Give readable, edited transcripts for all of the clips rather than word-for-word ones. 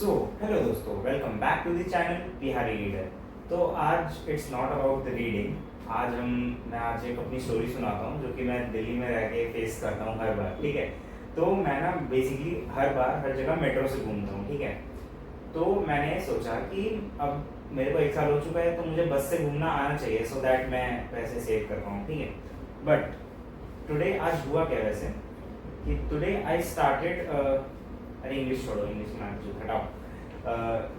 Hello दोस्तों, welcome back to the channel Bihari reader. तो आज it's not about the reading. मैं आज एक अपनी स्टोरी सुनाता हूँ जो कि मैं दिल्ली में रह के फेस करता हूँ हर बार। ठीक है, तो मैं ना बेसिकली हर बार हर जगह मेट्रो से घूमता हूँ। ठीक है, तो मैंने सोचा कि अब मेरे को 1 साल हो चुका है तो मुझे बस से घूमना आना चाहिए सो दैट मैं पैसे सेव कर पाऊँ। ठीक है, बट टुडे आज हुआ क्या वैसे कि टुडे आई स्टार्टेड, अरे इंग्लिश छोड़ो, इंग्लिश में जो हटाओ,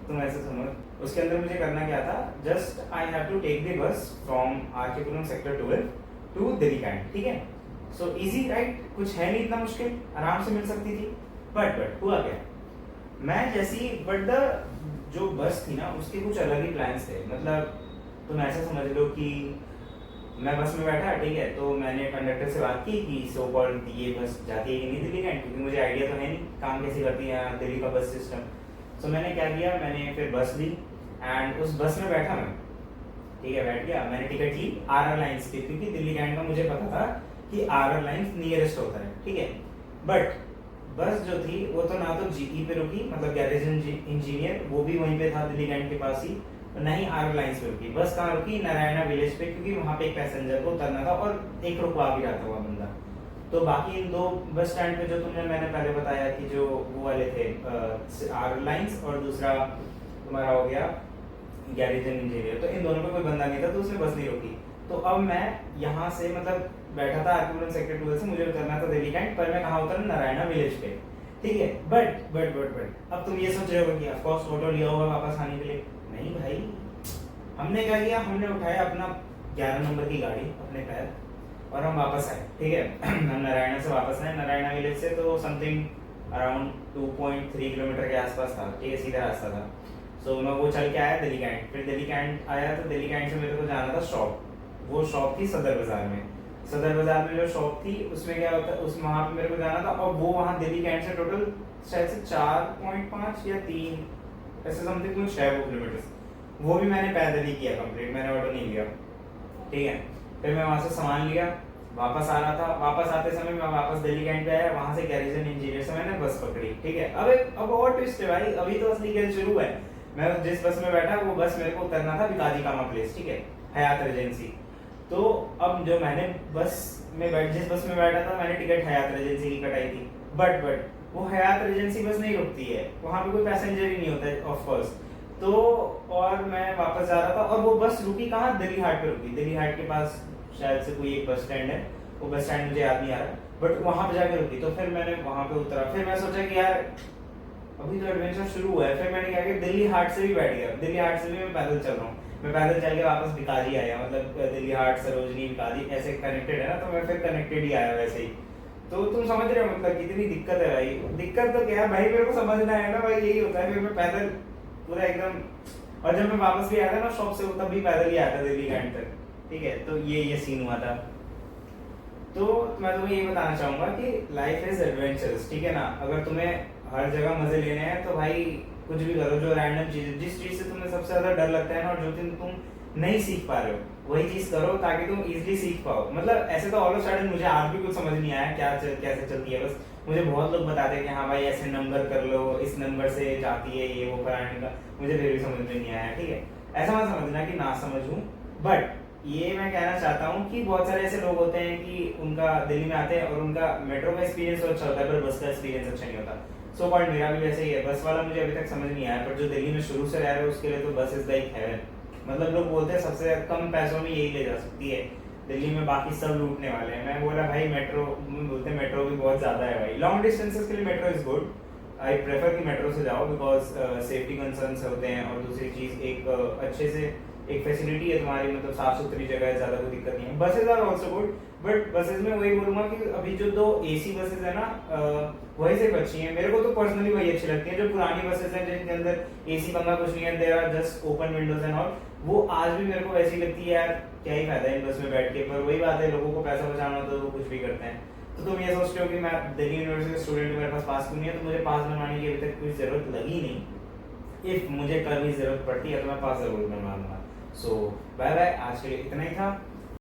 तुम ऐसे सुनो। उसके अंदर मुझे करना क्या था, just I have to take the bus from R K Puram sector 12 to Delhi Cantt. ठीक है, सो इजी राइट, कुछ है नहीं इतना मुश्किल, आराम से मिल सकती थी। बट हुआ क्या, मैं जैसी बट द जो बस थी ना उसके कुछ अलग ही प्लान्स थे। मतलब तुम ऐसा समझ लो कि मैं बस में बैठा, ठीक है, तो मैंने कंडक्टर से बात की कि सो कॉल्ड ये बस जाती है कि नहीं दिल्ली कैंट, क्योंकि मुझे आइडिया तो है नहीं काम कैसे करती है दिल्ली का बस सिस्टम। सो मैंने क्या किया, मैंने फिर बस ली एंड उस बस में बैठा मैं। ठीक है, बैठ गया, मैंने टिकट ली आर लाइन्स की, क्योंकि दिल्ली कैंट का मुझे पता था कि आर लाइन्स नियरेस्ट होता है। ठीक है, बट बस जो थी वो तो ना तो जीई पे रुकी, मतलब गैरेज इंजीनियर, वो भी वहीं पे था दिल्ली कैंट के पास ही, नहीं आर लाइन्स पे रुकी। बस कहाँ रुकी, नारायणा विलेज पे, क्योंकि वहाँ पे एक पैसेंजर को उतरना था और एक रुकवा भी रहा था वह बंदा। तो बाकी इन 2 बस स्टैंड पे जो मैंने पहले बताया कि जो वो वाले थे आर लाइन्स, और दूसरा तुम्हारा हो गया गैरेज इंजीनियर, तो इन दोनों पे कोई बंदा नहीं था तो उसने बस नहीं रोकी। तो अब मैं यहाँ से मतलब बैठा था आरकेपुरम सेक्टर 12 से, मुझे उतरना था दिल्ली कैंट, पर मैं कहाँ उतरा, नारायणा विलेज पे। ठीक है, बट अब तुम ये सोच रहे हो कि ऑफ कोर्स ऑटो लिया होगा वापस आने के लिए। नहीं भाई, हमने क्या किया, हमने उठाया अपना 11 नंबर की गाड़ी अपने पैर और हम वापस आए। ठीक है हम नारायणा से वापस आए, नारायणा विलेज से तो समथिंग अराउंड 2.3 किलोमीटर के आसपास था। ठीक है, सीधा रास्ता था। सो मैं वो चल के आया दिल्ली कैंट, फिर दिल्ली कैंट आया तो दिल्ली कैंट से मेरे को जाना था शॉप। वो शॉप थी सदर बाजार में। सदर बाजार में जो शॉप थी उसमें क्या होता है, उस वहाँ पे मेरे को जाना था, और वो वहाँ दिल्ली कैंट से टोटल शायद से 4.5 या 3 ऐसे समथिंग कुछ है वो किलोमीटर। वो भी मैंने पैदल ही किया कंप्लीट, मैंने ऑटो नहीं लिया। ठीक है, फिर मैं वहाँ से सामान लिया, वापस आ रहा था, वापस आते समय मैं वापस दिल्ली कैंट पे आया, वहाँ से गैरेज इंजीनियर से मैंने बस पकड़ी। ठीक है, अब और ट्विस्ट है भाई, अभी तो असली खेल शुरू है। मैं जिस बस में बैठा वो बस मेरे को उतरना था भिकाजी कामा प्लेस, ठीक है, हयात रेजेंसी। तो अब जो मैंने जिस बस में बैठा था मैंने टिकट हयात रेजेंसी की कटाई थी, बट वो हयात रेजेंसी बस नहीं रुकती है, वहाँ पे कोई पैसेंजर ही नहीं होता है ऑफ कोर्स। तो और मैं वापस जा रहा था और वो बस रुकी कहाँ, दिल्ली हाट पे रुकी। दिल्ली हाट के पास शायद से कोई एक बस स्टैंड है, वो बस स्टैंड मुझे याद नहीं आ रहा, बट वहाँ पे जाके रुकी। तो फिर मैंने वहाँ पे उतरा, फिर मैं सोचा कि यार अभी तो एडवेंचर शुरू हुआ है। फिर मैंने क्या किया, दिल्ली हाट से भी बैठ गया, दिल्ली हाट से भी मैं पैदल चल रहा हूँ। मैं पैदल चल के वापस भिकाजी आया, मतलब दिल्ली हाट सरोजनी भिकाजी ऐसे कनेक्टेड है ना, तो मैं फिर कनेक्टेड ही आया वैसे ही। तो तुम समझ रहे हो मतलब कितनी दिक्कत है भाई। दिक्कत तो क्या है भाई, मेरे को समझना है ना भाई, यही होता है। फिर मैं पैदल पूरा एकदम, और जब मैं वापस भी आया था ना शॉप से, तब भी पैदल ही आया था दिल्ली कैंट तक। ठीक है, तो ये सीन हुआ था। तो मैं तुम्हें ये बताना चाहूंगा कि लाइफ इज एडवेंचरस। ठीक है ना, अगर तुम्हें हर जगह मजे लेने हैं तो भाई कुछ भी करो, जो रैंडम चीज, जिस चीज से तुम्हें सबसे ज्यादा डर लगता है ना, और जो तुम नहीं सीख पा रहे हो, वही चीज करो ताकि तुम इजीली सीख पाओ। मतलब ऐसे तो ऑल ऑफ सडन मुझे आज भी कुछ समझ नहीं आया कैसे चलती है बस। मुझे बहुत लोग बताते हैं कि हाँ भाई ऐसे नंबर कर लो, इस नंबर से जाती है ये वो कराने का, मुझे फिर भी समझ में नहीं आया। ठीक है, ऐसा मत समझना कि ना समझूं, बट ये मैं कहना चाहता हूँ कि बहुत सारे ऐसे लोग होते हैं कि उनका दिल्ली में आते हैं और उनका मेट्रो का एक्सपीरियंस तो अच्छा होता है पर बस का एक्सपीरियंस अच्छा नहीं होता। सो पॉइंट मेरा भी वैसे ही है, बस वाला मुझे अभी तक समझ नहीं आया, पर जो दिल्ली में शुरू से रह रहे हैं उसके लिए तो बस इज लाइक हेवन। मतलब लोग बोलते हैं सबसे कम पैसों में यही ले जा सकती है दिल्ली में, बाकी सब लूटने वाले हैं। मैं बोला भाई मेट्रो, बोलते हैं मेट्रो भी बहुत ज्यादा है भाई, लॉन्ग डिस्टेंसेस के लिए metro is good. I prefer कि मेट्रो से जाओ बिकॉज सेफ्टी कंसर्न्स होते हैं, और दूसरी चीज एक अच्छे से एक फैसिलिटी है तुम्हारी, मतलब साफ सुथरी जगह है, ज्यादा कोई दिक्कत नहीं है। Buses are also good, but buses में वही बोलूंगा कि अभी जो 2 एसी बसेज है ना, वही सिर्फ अच्छी हैं। मेरे को तो पर्सनली वही अच्छी लगती है। जो पुरानी बसेज हैं जिनके अंदर एसी पंखा कुछ नहीं है, there are just open windows and all, वो आज भी मेरे को वैसी लगती है। यार क्या ही फायदा है इन बस में बैठ के, पर वही बात है, लोगों को पैसा बचाना होता है तो वो कुछ भी करते हैं। तो तुम ये सोचते हो कि मैं दिल्ली यूनिवर्सिटी का स्टूडेंट हूँ, मेरे पास पास क्यों नहीं है, तो मुझे पास बनवाने की अभी तक कोई जरूरत लगी नहीं। इफ मुझे कभी जरूरत पड़ती है तो मैं पास जरूर बनवा लूंगा। सो बाय बाय, आज के लिए इतना ही था।